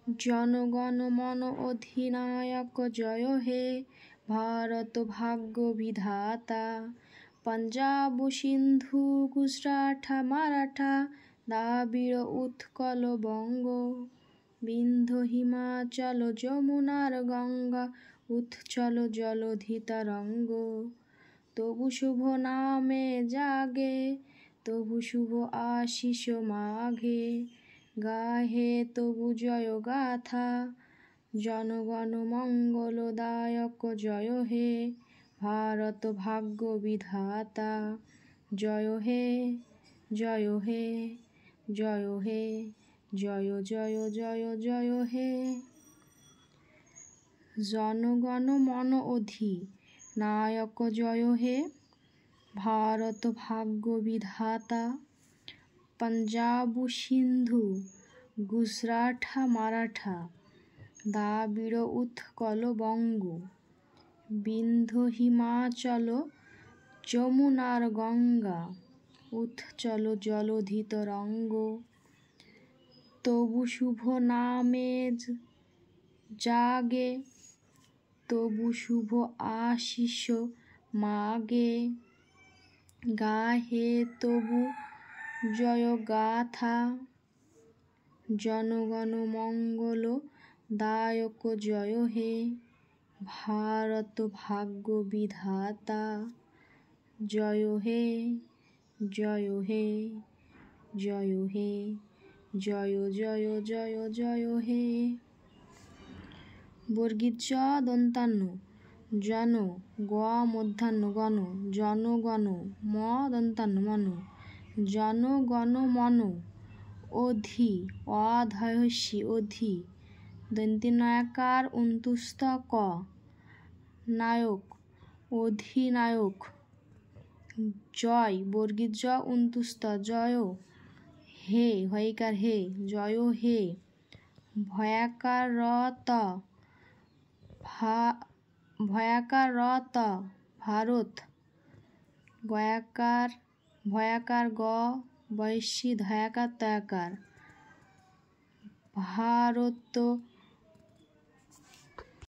জনগণ মন অধিনায়ক জয় হে, ভারত ভাগ্য বিধাতা। পঞ্জাব সিন্ধু গুজরাট মারাঠা, দ্রাবিড় উৎকল বঙ্গ। বিন্ধ্য হিমাচল যমুনার গঙ্গা, উচ্ছল জলধি তরঙ্গ। তবু শুভ নামে জাগে, তবু শুভ আশিস মাঘে। গাহে তবু জয় গাথা, জনগণ মঙ্গলদায়ক জয় হে, ভারত ভাগ্য বিধাতা। জয় হে, জয় হে, জয় হে, জয় জয় জয় জয় হে। জনগণ মন অধিনায়ক জয় হে, ভারত ভাগ্য বিধাতা। পঞ্জাব সিন্ধু গুজরাট মারাঠা, দ্রাবিড় উৎকল বঙ্গ। বিন্ধ্য হিমাচল যমুনার গঙ্গা, উচ্ছল জলধি তরঙ্গ। তবু শুভ নামে জাগে, তবু শুভ আশিস মাগে। গাহে তবু জয় গাথা, জনগণ মঙ্গল দায়ক জয় হে, ভারত ভাগ্য বিধাতা। জয় হে, জয় হে, জয় হে, জয় জয় জয় জয় হে। বর্গীয় জ দন্তান্ন জন, গ মূর্ধন্য গণ, জনগণ, ম দন্তান্ন মন। জনগণ মন অধি, অ ধয়সী অধি, দন্তি নয়াকার অন্তুস্থ ক। নায়ক অধিনায়ক। জয় বর্গীয় জ অন্তুস্থ জয়। হে হইকার হে, জয় হে। ভয়াকার র ত, ভয়াকার র ত ভারত। গয়াকার ভয়াকার গ, বয়সী ধয়াকার তয়াকার। ভারত